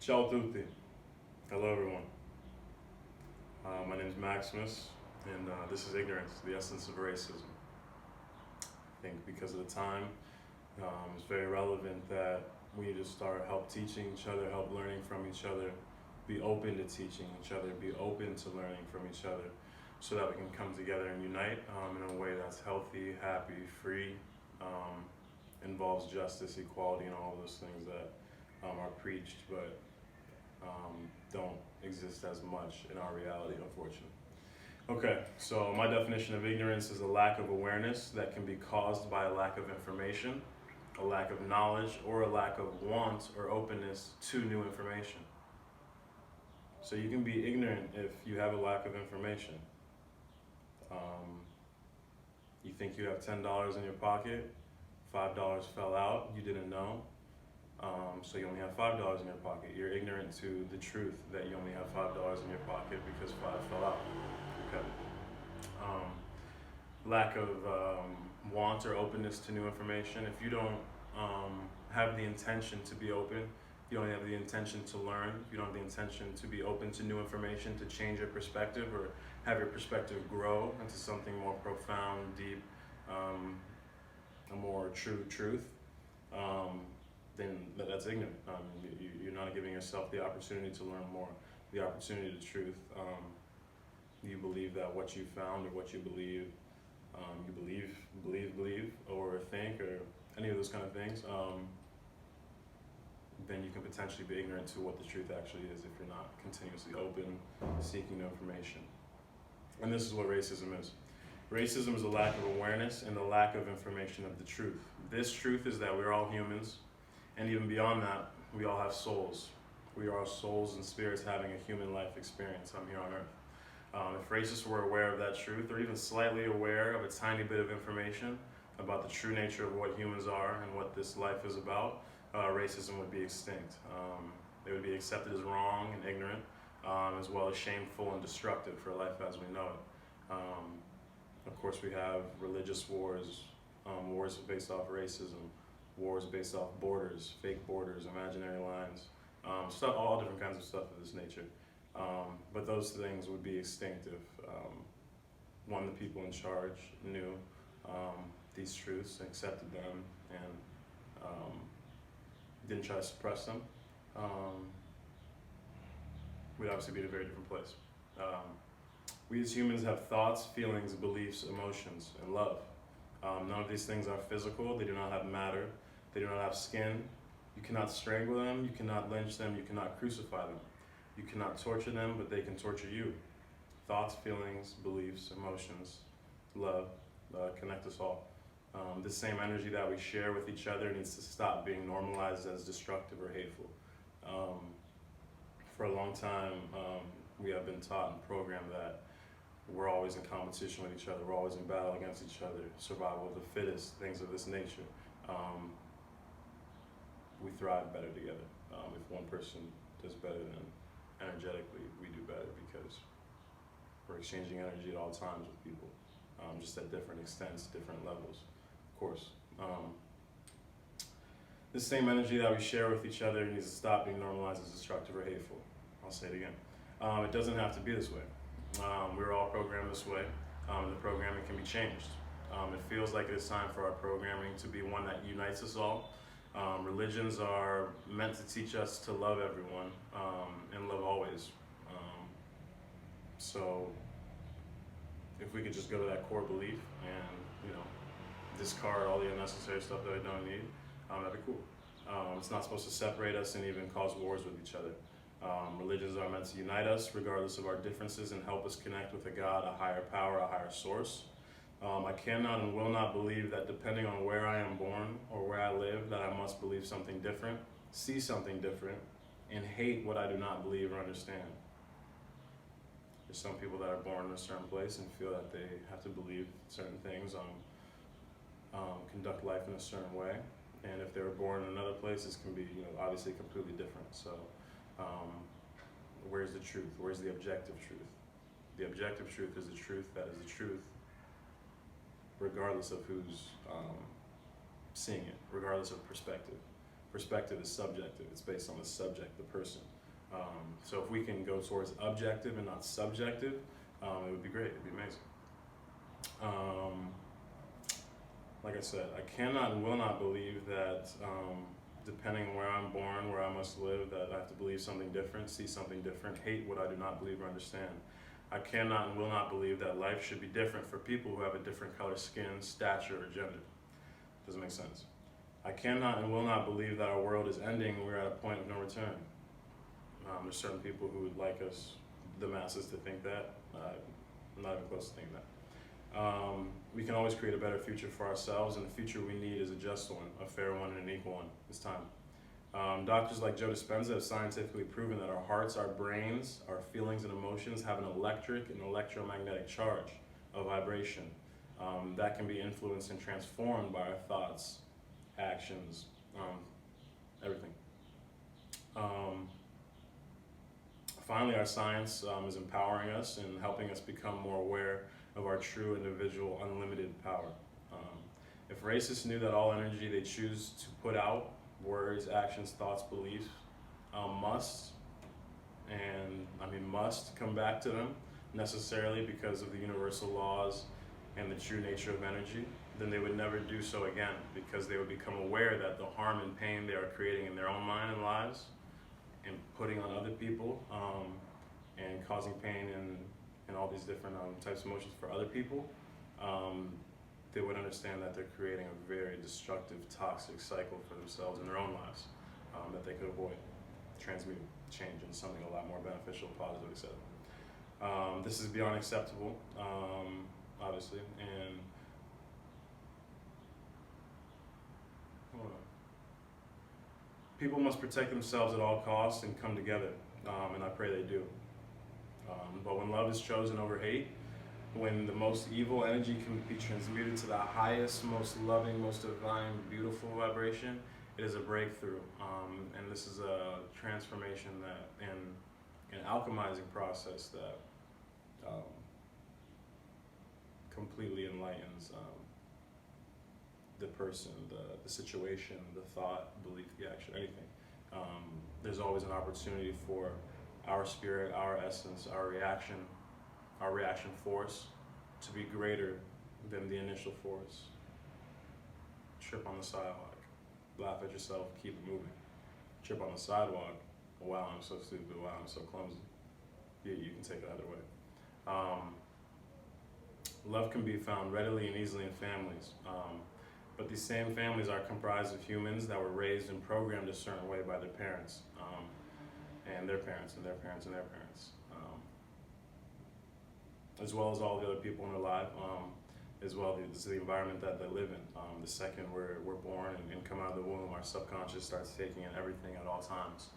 Ciao tutti. Hello everyone. My name is Maximus, and this is Ignorance, the essence of racism. I think because of the time, it's very relevant that we need to start help teaching each other, help learning from each other, be open to teaching each other, be open to learning from each other, so that we can come together and unite in a way that's healthy, happy, free, involves justice, equality, and all those things that are preached, but don't exist as much in our reality, unfortunately. Okay, so my definition of ignorance is a lack of awareness that can be caused by a lack of information, a lack of knowledge, or a lack of want or openness to new information. So you can be ignorant if you have a lack of information. You think you have $10 in your pocket, $5 fell out, you didn't know, so you only have $5 in your pocket. You're ignorant to the truth that you only have $5 in your pocket because five fell out. Okay. Lack of want or openness to new information. If you don't have the intention to be open, you don't have the intention to learn, you don't have the intention to be open to new information, to change your perspective or have your perspective grow into something more profound, deep, a more true truth, then that's ignorant. You're not giving yourself the opportunity to learn more, the opportunity to truth. You believe that what you found or what you believe, believe, or think, or any of those kind of things, then you can potentially be ignorant to what the truth actually is if you're not continuously open, seeking new information. And this is what racism is. Racism is a lack of awareness and the lack of information of the truth. This truth is that we're all humans, and even beyond that, we all have souls. We are souls and spirits having a human life experience on here on earth. If racists were aware of that truth, or even slightly aware of a tiny bit of information about the true nature of what humans are and what this life is about, racism would be extinct. It would be accepted as wrong and ignorant, as well as shameful and destructive for life as we know it. Of course, we have religious wars, wars based off racism, wars based off borders, fake borders, imaginary lines, stuff, all different kinds of stuff of this nature. But those things would be extinct if one, the people in charge knew these truths, accepted them, and didn't try to suppress them. We'd obviously be in a very different place. We as humans have thoughts, feelings, beliefs, emotions, and love. None of these things are physical. They do not have matter. They do not have skin. You cannot strangle them. You cannot lynch them. You cannot crucify them. You cannot torture them, but they can torture you. Thoughts, feelings, beliefs, emotions, love connect us all. The same energy that we share with each other needs to stop being normalized as destructive or hateful. For a long time, we have been taught and programmed that we're always in competition with each other, we're always in battle against each other, survival of the fittest, things of this nature. We thrive better together. If one person does better, then energetically we do better because we're exchanging energy at all times with people, just at different extents, different levels, of course. This same energy that we share with each other needs to stop being normalized as destructive or hateful. I'll say it again. It doesn't have to be this way. We're all programmed this way. The programming can be changed. It feels like it is time for our programming to be one that unites us all. Religions are meant to teach us to love everyone and love always. So if we could just go to that core belief and discard all the unnecessary stuff that we don't need, that'd be cool. It's not supposed to separate us and even cause wars with each other. Religions are meant to unite us regardless of our differences and help us connect with a God, a higher power, a higher source. I cannot and will not believe that depending on where I am born or where I live, that I must believe something different, see something different, and hate what I do not believe or understand. There's some people that are born in a certain place and feel that they have to believe certain things, conduct life in a certain way. And if they were born in another place, this can be obviously completely different. So where's the truth? Where's the objective truth? The objective truth is the truth that is the truth, regardless of who's seeing it, regardless of perspective. Perspective is subjective. It's based on the subject, the person. So if we can go towards objective and not subjective, it would be great. It'd be amazing. Like I said, I cannot and will not believe that depending on where I'm born, where I must live, that I have to believe something different, see something different, hate what I do not believe or understand. I cannot and will not believe that life should be different for people who have a different color skin, stature, or gender. Doesn't make sense. I cannot and will not believe that our world is ending and we're at a point of no return. There's certain people who would like us, the masses, to think that. I'm not even close to thinking that. We can always create a better future for ourselves, and the future we need is a just one, a fair one, and an equal one. It's time. Doctors like Joe Dispenza have scientifically proven that our hearts, our brains, our feelings and emotions have an electric and electromagnetic charge, a vibration, that can be influenced and transformed by our thoughts, actions, everything. Finally, our science is empowering us and helping us become more aware of our true individual unlimited power. If racists knew that all energy they choose to put out, words, actions, thoughts, beliefs, must come back to them necessarily because of the universal laws and the true nature of energy, then they would never do so again, because they would become aware that the harm and pain they are creating in their own mind and lives and putting on other people, and causing pain and all these different types of emotions for other people, they would understand that they're creating a very destructive, toxic cycle for themselves in their own lives, that they could avoid, transmute, change into something a lot more beneficial, positive, etc. This is beyond acceptable, obviously, and people must protect themselves at all costs and come together, and I pray they do. But when love is chosen over hate, when the most evil energy can be transmuted to the highest, most loving, most divine, beautiful vibration, it is a breakthrough. And this is a transformation that, and an alchemizing process that completely enlightens the person, the situation, the thought, belief, the action, anything. There's always an opportunity for our spirit, our essence, our reaction force to be greater than the initial force. Trip on the sidewalk, laugh at yourself, keep it moving. Trip on the sidewalk, wow, I'm so stupid, wow, I'm so clumsy. You can take it either way. Love can be found readily and easily in families. But these same families are comprised of humans that were raised and programmed a certain way by their parents, and their parents, and their parents, and their parents, as well as all the other people in their life, as well as the environment that they live in. The second we're born and come out of the womb, our subconscious starts taking in everything at all times.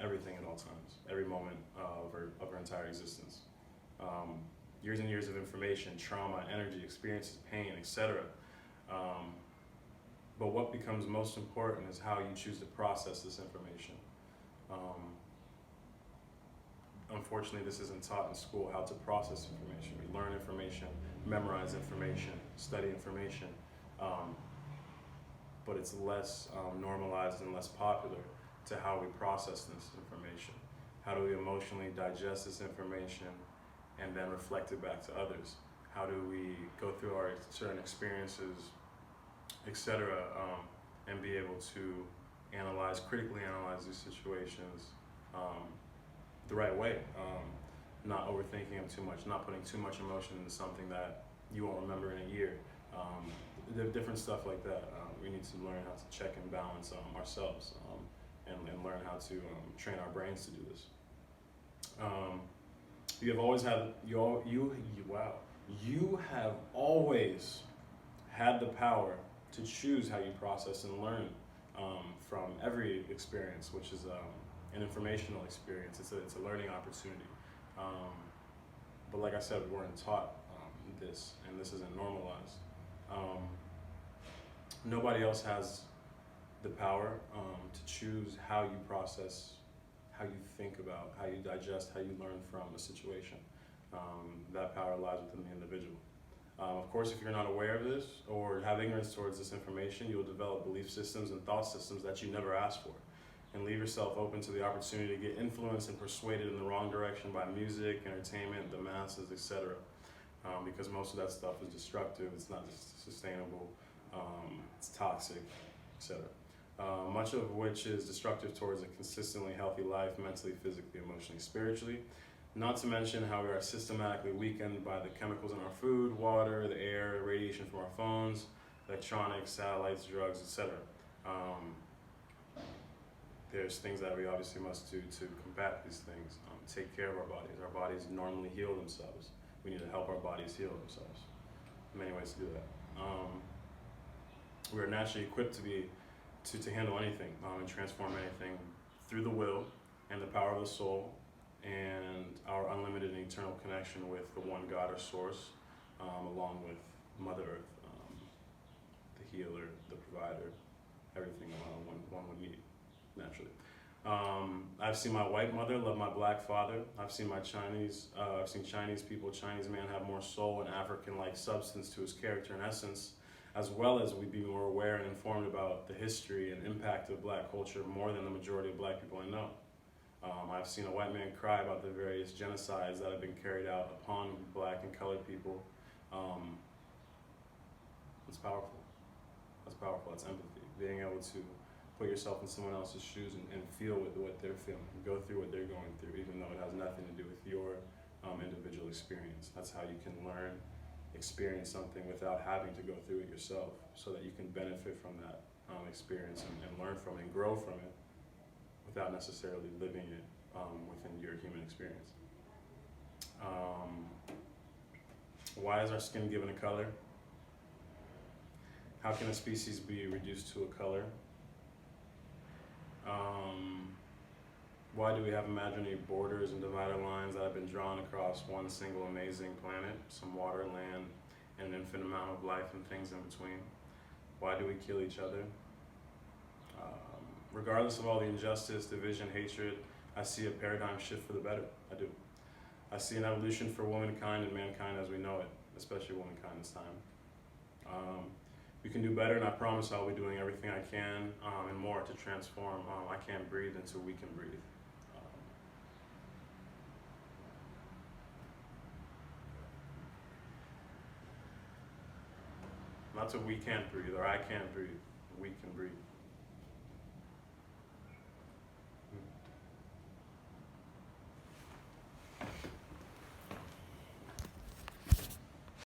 Everything at all times, every moment of our entire existence. Years and years of information, trauma, energy, experiences, pain, etc. But what becomes most important is how you choose to process this information. Unfortunately, this isn't taught in school, how to process information. We learn information, memorize information, study information, but it's less normalized and less popular to how we process this information. How do we emotionally digest this information and then reflect it back to others? How do we go through our certain experiences, etc., and be able to critically analyze these situations the right way, not overthinking them too much, not putting too much emotion into something that you won't remember in a year. Different stuff like that. We need to learn how to check and balance ourselves, and learn how to train our brains to do this. You have always had you have always had the power to choose how you process and learn from every experience, which is an informational experience. It's a learning opportunity. But like I said, we weren't taught this, and this isn't normalized. Nobody else has the power to choose how you process, how you think about, how you digest, how you learn from a situation. That power lies within the individual. Of course, if you're not aware of this or have ignorance towards this information, you'll develop belief systems and thought systems that you never asked for, and leave yourself open to the opportunity to get influenced and persuaded in the wrong direction by music, entertainment, the masses, etc. Because most of that stuff is destructive, it's not sustainable, it's toxic, etc. Much of which is destructive towards a consistently healthy life, mentally, physically, emotionally, spiritually. Not to mention how we are systematically weakened by the chemicals in our food, water, the air, radiation from our phones, electronics, satellites, drugs, etc. There's things that we obviously must do to combat these things, take care of our bodies. Our bodies normally heal themselves. We need to help our bodies heal themselves. Many ways to do that. We are naturally equipped to handle anything and transform anything through the will and the power of the soul and our unlimited and eternal connection with the one God or source, along with Mother Earth, the healer, the provider, everything one would need, naturally. I've seen my white mother love my black father. I've seen Chinese people, Chinese man have more soul and African-like substance to his character and essence, as well as we'd be more aware and informed about the history and impact of black culture more than the majority of black people I know. I've seen a white man cry about the various genocides that have been carried out upon black and colored people. It's powerful. That's powerful. That's empathy. Being able to put yourself in someone else's shoes and feel what they're feeling, go through what they're going through, even though it has nothing to do with your individual experience. That's how you can learn, experience something without having to go through it yourself, so that you can benefit from that experience and learn from it and grow from it without necessarily living it within your human experience. Why is our skin given a color? How can a species be reduced to a color? Why do we have imaginary borders and divider lines that have been drawn across one single amazing planet, some water, land, and an infinite amount of life and things in between? Why do we kill each other? Regardless of all the injustice, division, hatred, I see a paradigm shift for the better. I do. I see an evolution for womankind and mankind as we know it, especially womankind this time. We can do better, and I promise I'll be doing everything I can and more to transform. I can't breathe until we can breathe. Not till we can't breathe, or I can't breathe. We can breathe.